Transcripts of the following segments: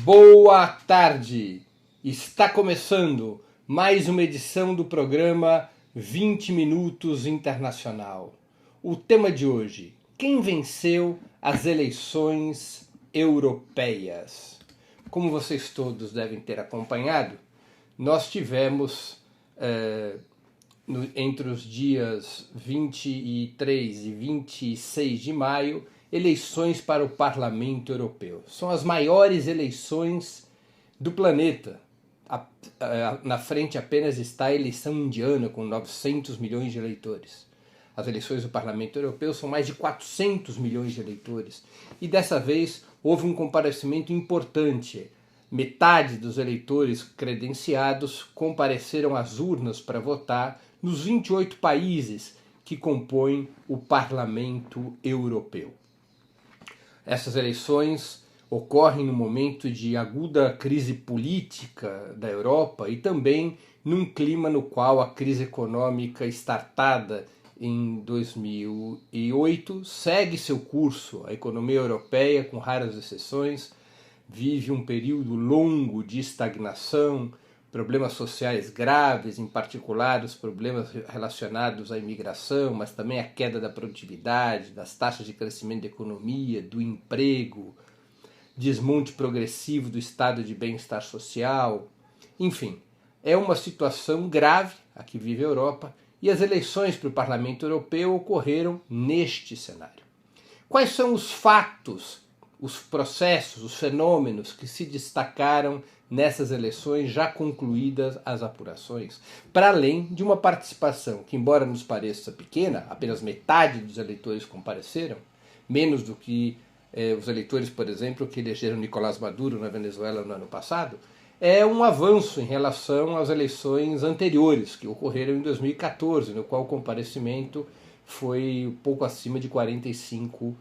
Boa tarde! Está começando mais uma edição do programa 20 Minutos Internacional. O tema de hoje: quem venceu as eleições europeias? Como vocês todos devem ter acompanhado, nós tivemos entre os dias 23 e 26 de maio eleições para o Parlamento Europeu. São as maiores eleições do planeta. Na frente apenas está a eleição indiana, com 900 milhões de eleitores. As eleições do Parlamento Europeu são mais de 400 milhões de eleitores. E dessa vez houve um comparecimento importante. Metade dos eleitores credenciados compareceram às urnas para votar nos 28 países que compõem o Parlamento Europeu. Essas eleições ocorrem no momento de aguda crise política da Europa e também num clima no qual a crise econômica startada em 2008 segue seu curso. A economia europeia, com raras exceções, vive um período longo de estagnação, problemas sociais graves, em particular os problemas relacionados à imigração, mas também a queda da produtividade, das taxas de crescimento da economia, do emprego, desmonte progressivo do estado de bem-estar social. Enfim, é uma situação grave a que vive a Europa e as eleições para o Parlamento Europeu ocorreram neste cenário. Quais são os fatos, os processos, os fenômenos que se destacaram nessas eleições já concluídas as apurações, para além de uma participação que, embora nos pareça pequena, apenas metade dos eleitores compareceram, menos do que os eleitores, por exemplo, que elegeram Nicolás Maduro na Venezuela no ano passado, é um avanço em relação às eleições anteriores, que ocorreram em 2014, no qual o comparecimento foi um pouco acima de 45%.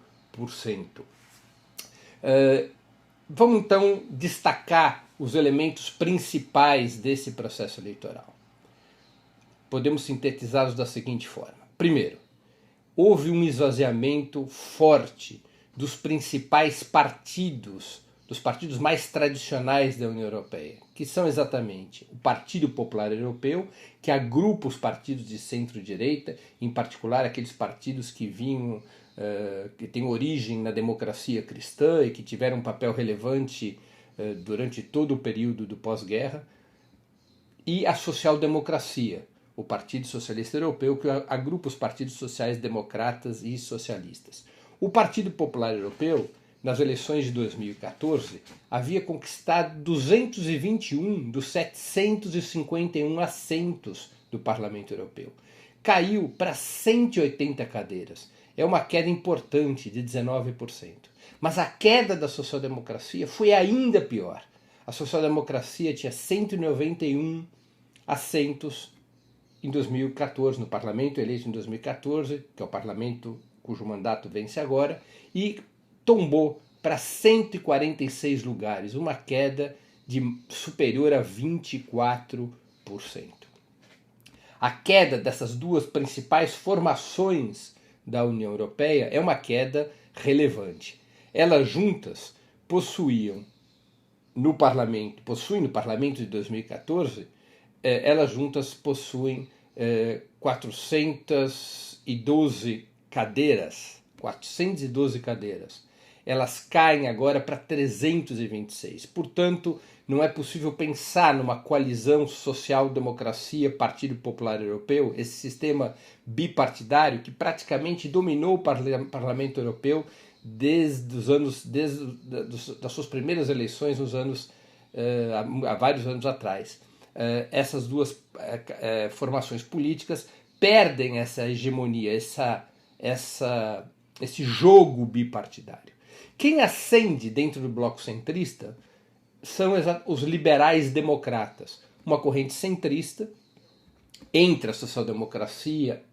Vamos então destacar os elementos principais desse processo eleitoral. Podemos sintetizá-los da seguinte forma. Primeiro, houve um esvaziamento forte dos principais partidos, dos partidos mais tradicionais da União Europeia, que são exatamente o Partido Popular Europeu, que agrupa os partidos de centro-direita, em particular aqueles partidos que vinham que têm origem na democracia cristã e que tiveram um papel relevante durante todo o período do pós-guerra, e a social-democracia, o Partido Socialista Europeu, que agrupa os partidos sociais democratas e socialistas. O Partido Popular Europeu, nas eleições de 2014, havia conquistado 221 dos 751 assentos do Parlamento Europeu. Caiu para 180 cadeiras. É uma queda importante de 19%. Mas a queda da social-democracia foi ainda pior. A social-democracia tinha 191 assentos em 2014, no parlamento eleito em 2014, que é o parlamento cujo mandato vence agora, e tombou para 146 lugares, uma queda superior a 24%. A queda dessas duas principais formações da União Europeia é uma queda relevante. Elas juntas possuem no parlamento de 2014, elas juntas possuem 412 cadeiras. Elas caem agora para 326. Portanto, não é possível pensar numa coalizão social-democracia, Partido Popular Europeu, esse sistema bipartidário que praticamente dominou o Parlamento Europeu desde das suas primeiras eleições há vários anos atrás. Essas duas formações políticas perdem essa hegemonia, esse jogo bipartidário. Quem ascende dentro do bloco centrista são os liberais democratas, uma corrente centrista entre a social-democracia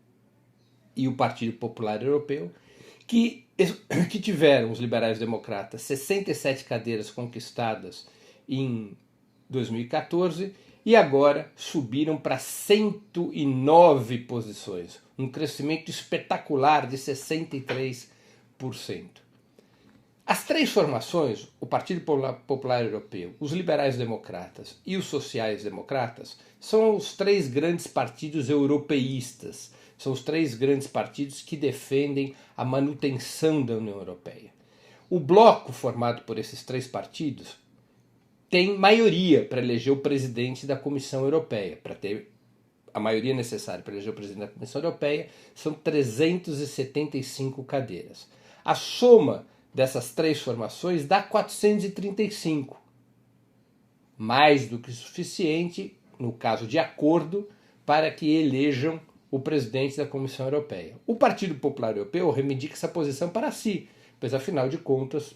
e o Partido Popular Europeu, que tiveram, os liberais democratas, 67 cadeiras conquistadas em 2014 e agora subiram para 109 posições, um crescimento espetacular de 63%. As três formações, o Partido Popular Europeu, os liberais-democratas e os sociais-democratas, são os três grandes partidos europeístas. São os três grandes partidos que defendem a manutenção da União Europeia. O bloco formado por esses três partidos tem maioria para eleger o presidente da Comissão Europeia. Para ter a maioria necessária para eleger o presidente da Comissão Europeia, são 375 cadeiras. A soma dessas três formações dá 435. Mais do que suficiente, no caso de acordo, para que elejam o presidente da Comissão Europeia. O Partido Popular Europeu reivindica essa posição para si, pois afinal de contas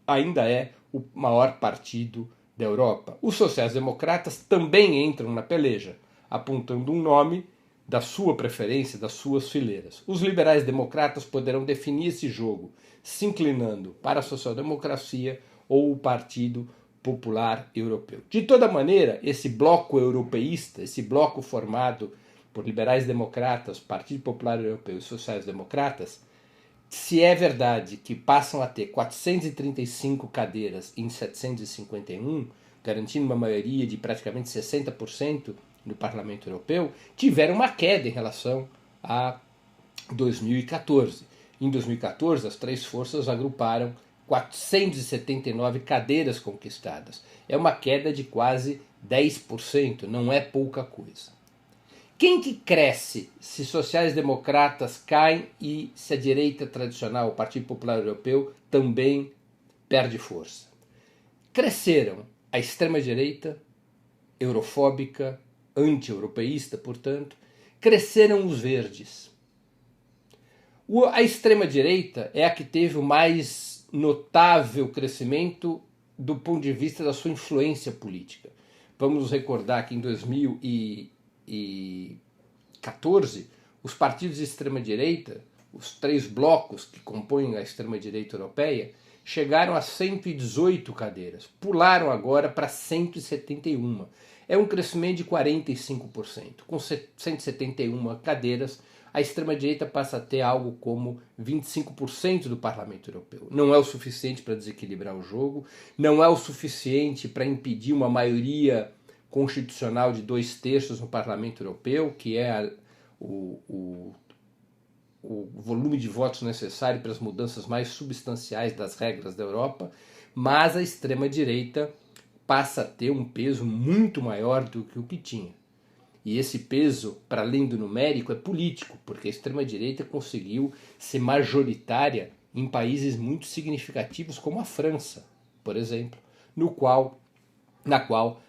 ainda é o maior partido da Europa. Os sociais-democratas também entram na peleja, apontando um nome da sua preferência, das suas fileiras. Os liberais-democratas poderão definir esse jogo, se inclinando para a social-democracia ou o Partido Popular Europeu. De toda maneira, esse bloco europeísta, esse bloco formado por liberais-democratas, Partido Popular Europeu e sociais-democratas, se é verdade que passam a ter 435 cadeiras em 751, garantindo uma maioria de praticamente 60% no Parlamento Europeu, tiveram uma queda em relação a 2014. Em 2014, as três forças agruparam 479 cadeiras conquistadas. É uma queda de quase 10%, não é pouca coisa. Quem que cresce se sociais-democratas caem e se a direita tradicional, o Partido Popular Europeu, também perde força? Cresceram a extrema-direita, eurofóbica, anti-europeísta, portanto, cresceram os verdes. A extrema-direita é a que teve o mais notável crescimento do ponto de vista da sua influência política. Vamos nos recordar que em 2014, os partidos de extrema-direita, os três blocos que compõem a extrema-direita europeia, chegaram a 118 cadeiras, pularam agora para 171. É um crescimento de 45%. Com 171 cadeiras, a extrema-direita passa a ter algo como 25% do Parlamento Europeu. Não é o suficiente para desequilibrar o jogo, não é o suficiente para impedir uma maioria constitucional de 2/3 no Parlamento Europeu, que é o volume de votos necessário para as mudanças mais substanciais das regras da Europa, mas a extrema-direita passa a ter um peso muito maior do que o que tinha. E esse peso, para além do numérico, é político, porque a extrema-direita conseguiu ser majoritária em países muito significativos, como a França, por exemplo, na qual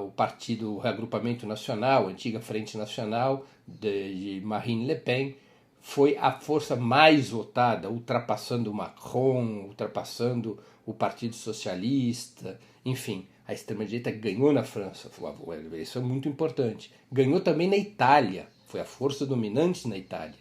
o partido, o Reagrupamento Nacional, a antiga Frente Nacional de Marine Le Pen, foi a força mais votada, ultrapassando o Macron, ultrapassando o Partido Socialista, enfim. A extrema-direita ganhou na França, isso é muito importante. Ganhou também na Itália, foi a força dominante na Itália.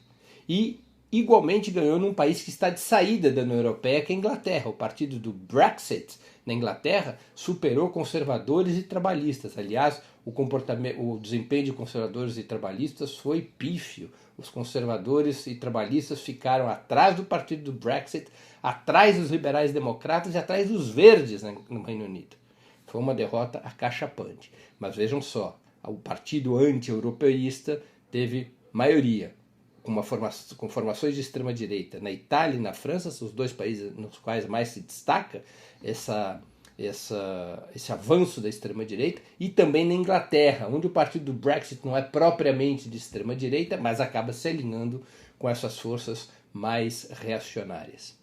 E, igualmente, ganhou num país que está de saída da União Europeia, que é a Inglaterra. O partido do Brexit na Inglaterra superou conservadores e trabalhistas. Aliás, o desempenho de conservadores e trabalhistas foi pífio. Os conservadores e trabalhistas ficaram atrás do partido do Brexit, atrás dos liberais-democratas e atrás dos verdes no Reino Unido. Foi uma derrota acachapante. Mas vejam só, o partido anti-europeísta teve maioria, com formações de extrema-direita. Na Itália e na França, são os dois países nos quais mais se destaca esse avanço da extrema-direita, e também na Inglaterra, onde o partido do Brexit não é propriamente de extrema-direita, mas acaba se alinhando com essas forças mais reacionárias.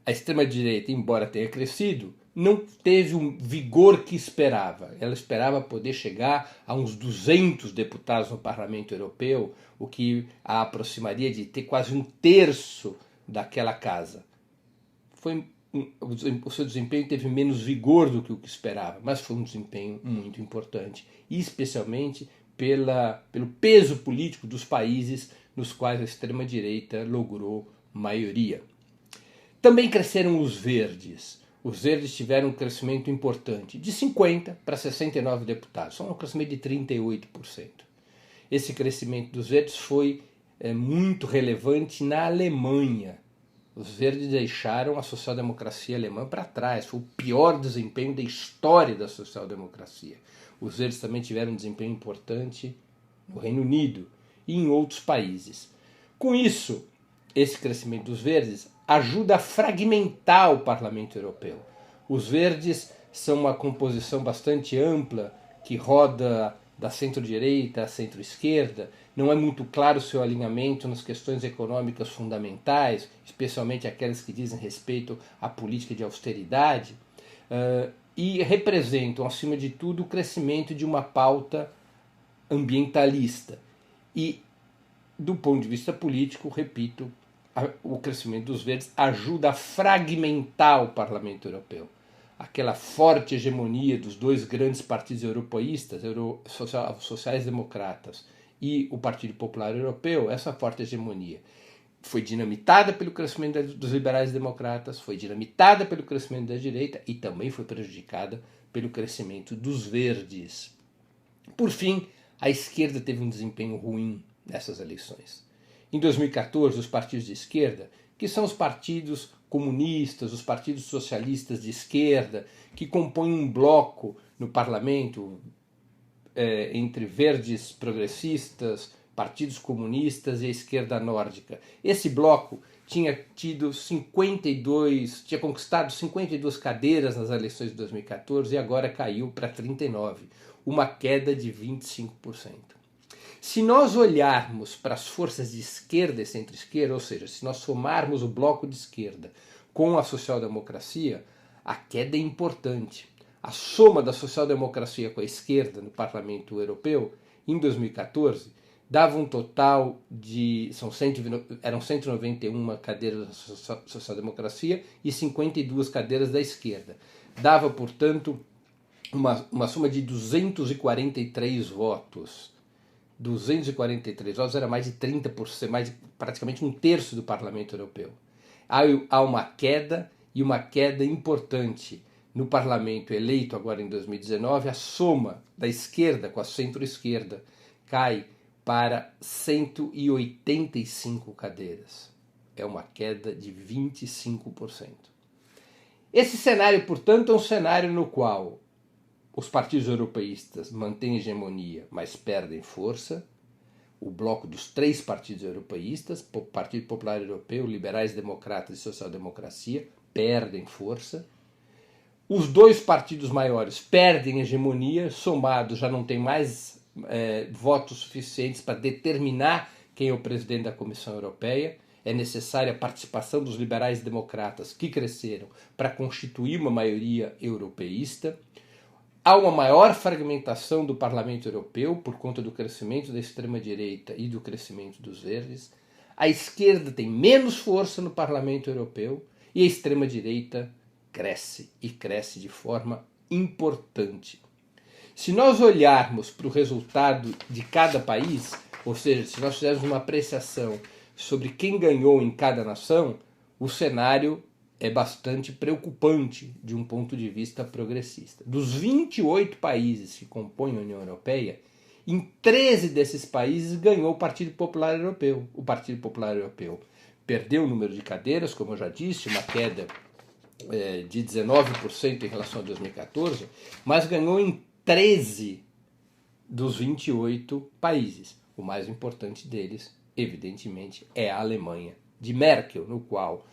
A extrema-direita, embora tenha crescido, não teve um vigor que esperava. Ela esperava poder chegar a uns 200 deputados no Parlamento Europeu, o que a aproximaria de ter quase 1/3 daquela casa. O seu desempenho teve menos vigor do que o que esperava, mas foi um desempenho muito importante, e especialmente pelo peso político dos países nos quais a extrema-direita logrou maioria. Também cresceram os verdes. Os verdes tiveram um crescimento importante, de 50 para 69 deputados, só um crescimento de 38%. Esse crescimento dos verdes foi muito relevante na Alemanha. Os verdes deixaram a social-democracia alemã para trás. Foi o pior desempenho da história da social-democracia. Os verdes também tiveram um desempenho importante no Reino Unido e em outros países. Com isso, esse crescimento dos verdes ajuda a fragmentar o Parlamento Europeu. Os verdes são uma composição bastante ampla que roda da centro-direita à centro-esquerda. Não é muito claro o seu alinhamento nas questões econômicas fundamentais, especialmente aquelas que dizem respeito à política de austeridade, e representam, acima de tudo, o crescimento de uma pauta ambientalista. E, do ponto de vista político, repito, o crescimento dos verdes ajuda a fragmentar o Parlamento Europeu. Aquela forte hegemonia dos dois grandes partidos europeístas, sociais-democratas e o Partido Popular Europeu, essa forte hegemonia foi dinamitada pelo crescimento dos liberais-democratas, foi dinamitada pelo crescimento da direita e também foi prejudicada pelo crescimento dos verdes. Por fim, a esquerda teve um desempenho ruim nessas eleições. Em 2014, os partidos de esquerda, que são os partidos comunistas, os partidos socialistas de esquerda, que compõem um bloco no parlamento entre verdes progressistas, partidos comunistas e a esquerda nórdica. Esse bloco tinha conquistado 52 cadeiras nas eleições de 2014 e agora caiu para 39, uma queda de 25%. Se nós olharmos para as forças de esquerda e centro-esquerda, ou seja, se nós somarmos o bloco de esquerda com a social-democracia, a queda é importante. A soma da social-democracia com a esquerda no Parlamento Europeu, em 2014, dava um total de... eram 191 cadeiras da social-democracia e 52 cadeiras da esquerda. Dava, portanto, uma soma de 243 votos. 243 votos era mais de 30%, praticamente um terço do Parlamento Europeu. Há uma queda, e uma queda importante. No Parlamento eleito agora em 2019, a soma da esquerda com a centro-esquerda cai para 185 cadeiras. É uma queda de 25%. Esse cenário, portanto, é um cenário no qual os partidos europeístas mantêm hegemonia, mas perdem força. O bloco dos três partidos europeístas, Partido Popular Europeu, Liberais Democratas e Social-Democracia, perdem força. Os dois partidos maiores perdem hegemonia, somados já não tem mais votos suficientes para determinar quem é o presidente da Comissão Europeia. É necessária a participação dos liberais democratas que cresceram para constituir uma maioria europeísta. Há uma maior fragmentação do Parlamento Europeu por conta do crescimento da extrema-direita e do crescimento dos verdes. A esquerda tem menos força no Parlamento Europeu e a extrema-direita cresce, e cresce de forma importante. Se nós olharmos para o resultado de cada país, ou seja, se nós fizermos uma apreciação sobre quem ganhou em cada nação, o cenário é bastante preocupante de um ponto de vista progressista. Dos 28 países que compõem a União Europeia, em 13 desses países ganhou o Partido Popular Europeu. O Partido Popular Europeu perdeu o número de cadeiras, como eu já disse, uma queda de 19% em relação a 2014, mas ganhou em 13 dos 28 países. O mais importante deles, evidentemente, é a Alemanha de Merkel, no qual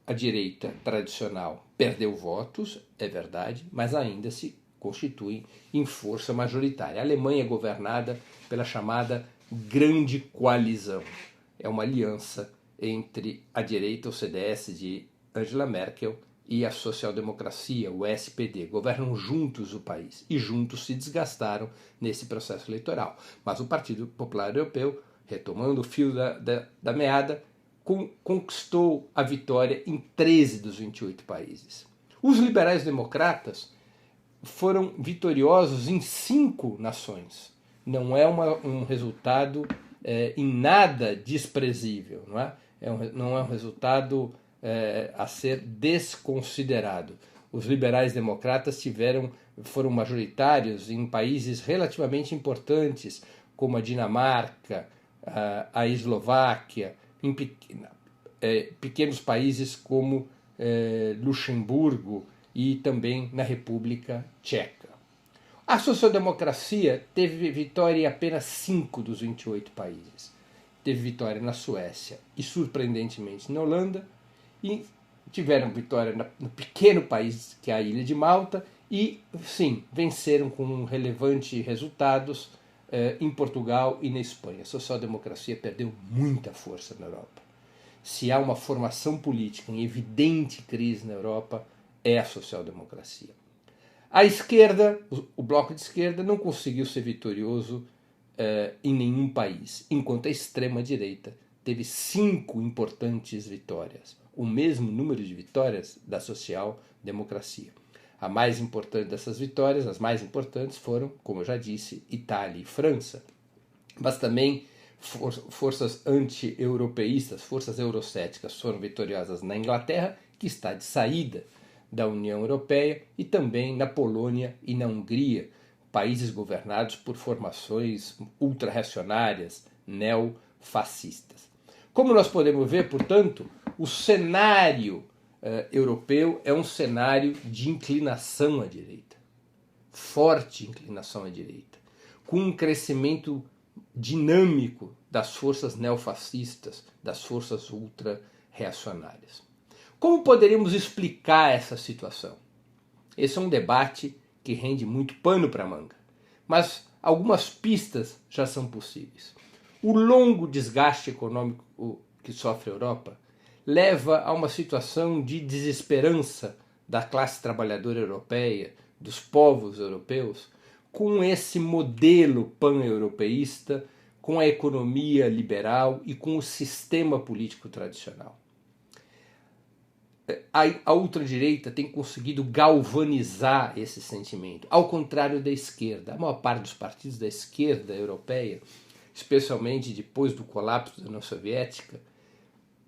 a direita tradicional perdeu votos, é verdade, mas ainda se constitui em força majoritária. A Alemanha é governada pela chamada Grande Coalizão. É uma aliança entre a direita, o CDS de Angela Merkel, e a social-democracia, o SPD. Governam juntos o país e juntos se desgastaram nesse processo eleitoral. Mas o Partido Popular Europeu, retomando o fio da meada, conquistou a vitória em 13 dos 28 países. Os liberais democratas foram vitoriosos em 5 nações. Não é um resultado em nada desprezível, não é? Não é um resultado a ser desconsiderado. Os liberais democratas foram majoritários em países relativamente importantes, como a Dinamarca, a Eslováquia, em pequenos países como Luxemburgo e também na República Tcheca. A social-democracia teve vitória em apenas 5 dos 28 países. Teve vitória na Suécia e, surpreendentemente, na Holanda, e tiveram vitória no pequeno país que é a Ilha de Malta e, sim, venceram com relevantes resultados em Portugal e na Espanha. A social-democracia perdeu muita força na Europa. Se há uma formação política em evidente crise na Europa, é a social-democracia. A esquerda, o bloco de esquerda, não conseguiu ser vitorioso em nenhum país, enquanto a extrema-direita teve 5 importantes vitórias, o mesmo número de vitórias da social-democracia. A mais importante dessas vitórias, as mais importantes foram, como eu já disse, Itália e França, mas também forças anti-europeístas, forças eurocéticas foram vitoriosas na Inglaterra, que está de saída da União Europeia, e também na Polônia e na Hungria, países governados por formações ultra-reacionárias, neofascistas. Como nós podemos ver, portanto, o cenário europeu é um cenário de inclinação à direita, forte inclinação à direita, com um crescimento dinâmico das forças neofascistas, das forças ultra-reacionárias. Como poderíamos explicar essa situação? Esse é um debate que rende muito pano para a manga, mas algumas pistas já são possíveis. O longo desgaste econômico que sofre a Europa leva a uma situação de desesperança da classe trabalhadora europeia, dos povos europeus, com esse modelo pan-europeísta, com a economia liberal e com o sistema político tradicional. A ultradireita tem conseguido galvanizar esse sentimento, ao contrário da esquerda. A maior parte dos partidos da esquerda europeia, especialmente depois do colapso da União Soviética,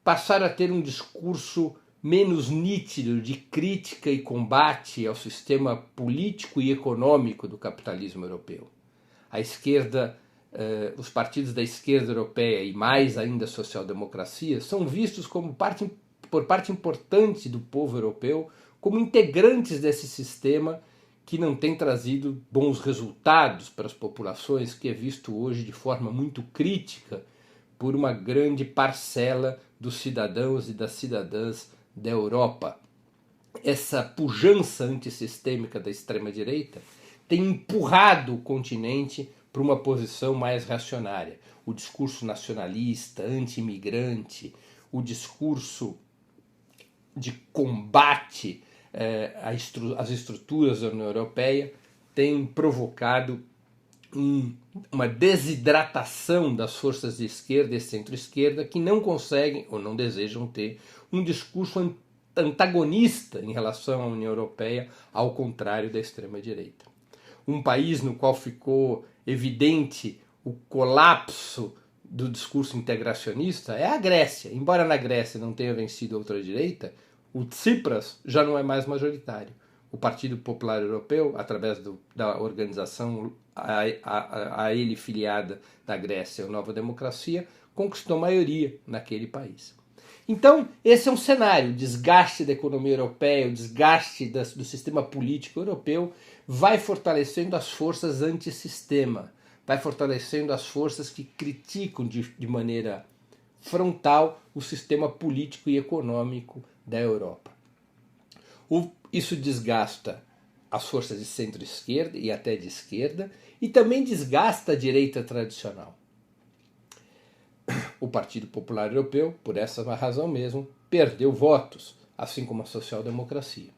passaram a ter um discurso menos nítido de crítica e combate ao sistema político e econômico do capitalismo europeu. A esquerda, os partidos da esquerda europeia e mais ainda a social-democracia são vistos como por parte importante do povo europeu como integrantes desse sistema que não tem trazido bons resultados para as populações, que é visto hoje de forma muito crítica por uma grande parcela dos cidadãos e das cidadãs da Europa. Essa pujança antissistêmica da extrema-direita tem empurrado o continente para uma posição mais reacionária. O discurso nacionalista, anti-imigrante, o discurso de combate às estruturas da União Europeia tem provocado uma desidratação das forças de esquerda e centro-esquerda que não conseguem ou não desejam ter um discurso antagonista em relação à União Europeia, ao contrário da extrema-direita. Um país no qual ficou evidente o colapso do discurso integracionista é a Grécia. Embora na Grécia não tenha vencido a ultradireita, o Tsipras já não é mais majoritário. O Partido Popular Europeu, através da organização a ele filiada da Grécia, a Nova Democracia, conquistou maioria naquele país. Então, esse é um cenário, o desgaste da economia europeia, o desgaste do sistema político europeu vai fortalecendo as forças antissistema, vai fortalecendo as forças que criticam de maneira frontal o sistema político e econômico da Europa. Isso desgasta as forças de centro-esquerda e até de esquerda, e também desgasta a direita tradicional. O Partido Popular Europeu, por essa razão mesmo, perdeu votos, assim como a social-democracia.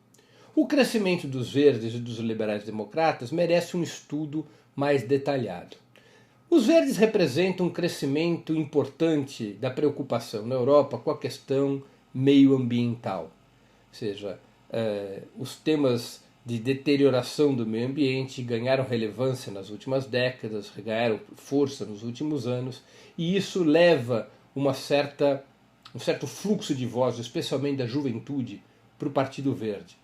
O crescimento dos verdes e dos liberais-democratas merece um estudo mais detalhado. Os verdes representam um crescimento importante da preocupação na Europa com a questão meioambiental, ou seja, os temas de deterioração do meio ambiente ganharam relevância nas últimas décadas, ganharam força nos últimos anos, e isso leva um certo fluxo de voz, especialmente da juventude, para o Partido Verde.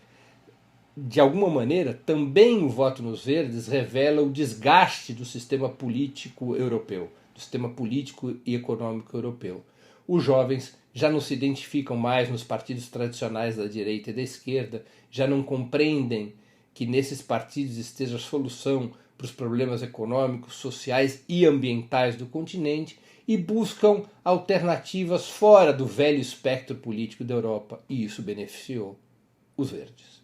De alguma maneira, também o voto nos verdes revela o desgaste do sistema político europeu, do sistema político e econômico europeu. os jovens já não se identificam mais nos partidos tradicionais da direita e da esquerda, já não compreendem que nesses partidos esteja a solução para os problemas econômicos, sociais e ambientais do continente e buscam alternativas fora do velho espectro político da Europa, e isso beneficiou os verdes.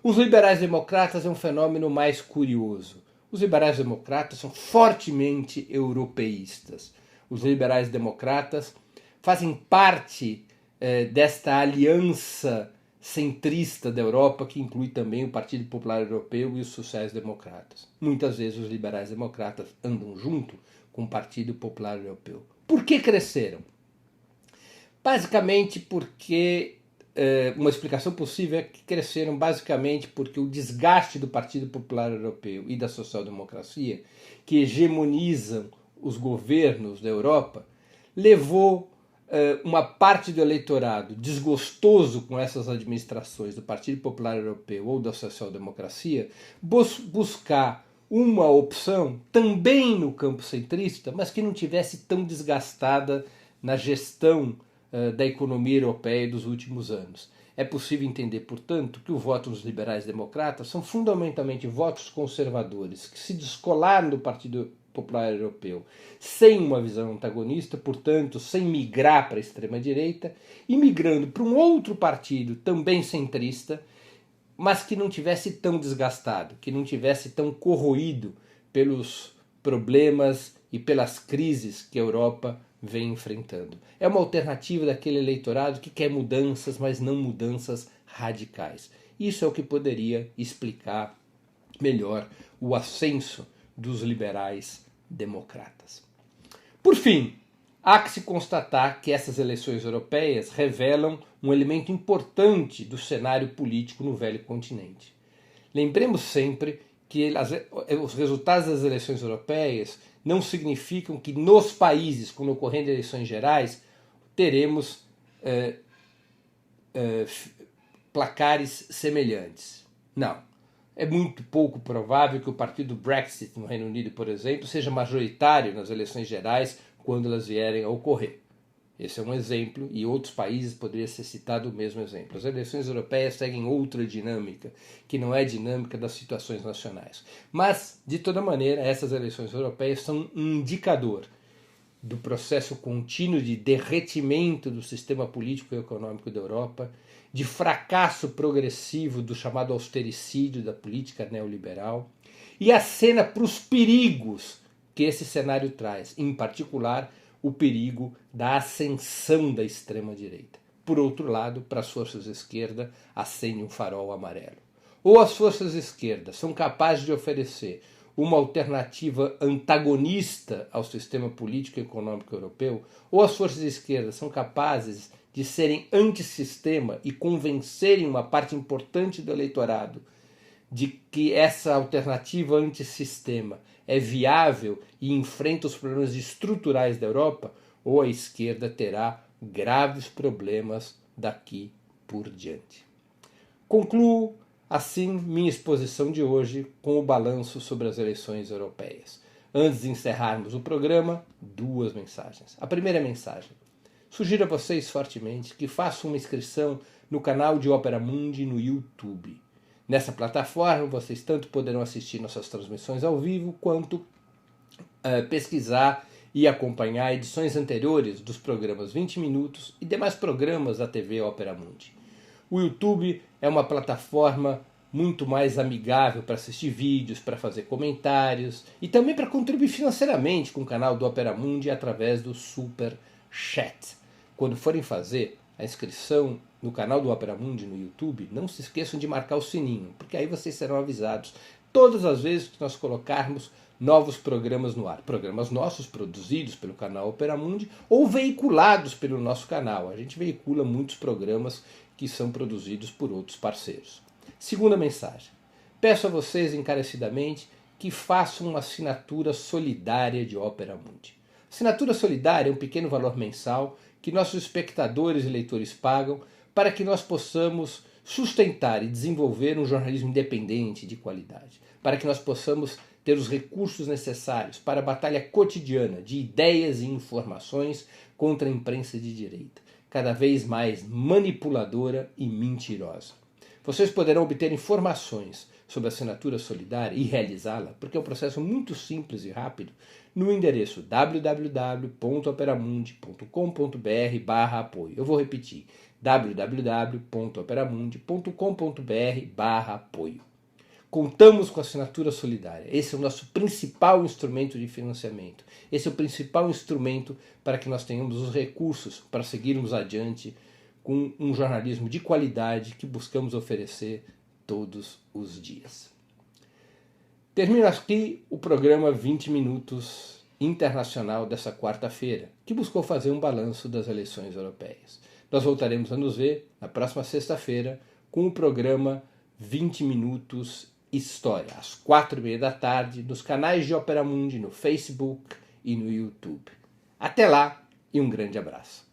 Os liberais-democratas é um fenômeno mais curioso. Os liberais-democratas são fortemente europeístas. Os liberais-democratas fazem parte desta aliança centrista da Europa, que inclui também o Partido Popular Europeu e os sociais-democratas. Muitas vezes os liberais-democratas andam junto com o Partido Popular Europeu. Por que cresceram? Basicamente porque uma explicação possível é que cresceram basicamente porque o desgaste do Partido Popular Europeu e da social-democracia, que hegemonizam os governos da Europa, levou uma parte do eleitorado desgostoso com essas administrações do Partido Popular Europeu ou da social-democracia buscar uma opção também no campo centrista, mas que não tivesse tão desgastada na gestão da economia europeia dos últimos anos. É possível entender, portanto, que o voto dos liberais-democratas são fundamentalmente votos conservadores, que se descolaram do Partido Popular Europeu sem uma visão antagonista, portanto, sem migrar para a extrema-direita, e migrando para um outro partido também centrista, mas que não tivesse tão desgastado, que não tivesse tão corroído pelos problemas e pelas crises que a Europa vem enfrentando. É uma alternativa daquele eleitorado que quer mudanças, mas não mudanças radicais. Isso é o que poderia explicar melhor o ascenso dos liberais democratas. Por fim, há que se constatar que essas eleições europeias revelam um elemento importante do cenário político no velho continente. Lembremos sempre que os resultados das eleições europeias não significam que nos países, quando ocorrendo eleições gerais, teremos placares semelhantes. Não. É muito pouco provável que o partido Brexit no Reino Unido, por exemplo, seja majoritário nas eleições gerais quando elas vierem a ocorrer. Esse é um exemplo, e outros países poderiam ser citado o mesmo exemplo. As eleições europeias seguem outra dinâmica, que não é a dinâmica das situações nacionais. Mas, de toda maneira, essas eleições europeias são um indicador do processo contínuo de derretimento do sistema político e econômico da Europa, de fracasso progressivo do chamado austericídio da política neoliberal, e acena para os perigos que esse cenário traz, em particular o perigo da ascensão da extrema-direita. Por outro lado, para as forças de esquerda, acende um farol amarelo. Ou as forças de esquerda são capazes de oferecer uma alternativa antagonista ao sistema político e econômico europeu, ou as forças de esquerda são capazes de serem antissistema e convencerem uma parte importante do eleitorado de que essa alternativa antissistema é viável e enfrenta os problemas estruturais da Europa, ou a esquerda terá graves problemas daqui por diante. Concluo, assim, minha exposição de hoje com o balanço sobre as eleições europeias. Antes de encerrarmos o programa, 2 mensagens. A primeira mensagem. Sugiro a vocês fortemente que façam uma inscrição no canal de Opera Mundi no YouTube. Nessa plataforma, vocês tanto poderão assistir nossas transmissões ao vivo, quanto pesquisar e acompanhar edições anteriores dos programas 20 Minutos e demais programas da TV Opera Mundi. O YouTube é uma plataforma muito mais amigável para assistir vídeos, para fazer comentários e também para contribuir financeiramente com o canal do Opera Mundi através do Super Chat. Quando forem fazer a inscrição no canal do Opera Mundi no YouTube, não se esqueçam de marcar o sininho, porque aí vocês serão avisados todas as vezes que nós colocarmos novos programas no ar. Programas nossos produzidos pelo canal Opera Mundi ou veiculados pelo nosso canal. A gente veicula muitos programas que são produzidos por outros parceiros. Segunda mensagem. Peço a vocês encarecidamente que façam uma assinatura solidária de Opera Mundi. Assinatura solidária é um pequeno valor mensal que nossos espectadores e leitores pagam para que nós possamos sustentar e desenvolver um jornalismo independente de qualidade, para que nós possamos ter os recursos necessários para a batalha cotidiana de ideias e informações contra a imprensa de direita, cada vez mais manipuladora e mentirosa. Vocês poderão obter informações sobre a assinatura solidária e realizá-la, porque é um processo muito simples e rápido, no endereço www.operamundi.com.br/apoio. Eu vou repetir, www.operamundi.com.br/apoio. Contamos com a assinatura solidária. Esse é o nosso principal instrumento de financiamento. Esse é o principal instrumento para que nós tenhamos os recursos para seguirmos adiante com um jornalismo de qualidade que buscamos oferecer todos os dias. Termino aqui o programa 20 Minutos Internacional dessa quarta-feira, que buscou fazer um balanço das eleições europeias. Nós voltaremos a nos ver na próxima sexta-feira com o programa 20 Minutos História, às 4h30 da tarde, nos canais de Opera Mundi, no Facebook e no YouTube. Até lá e um grande abraço.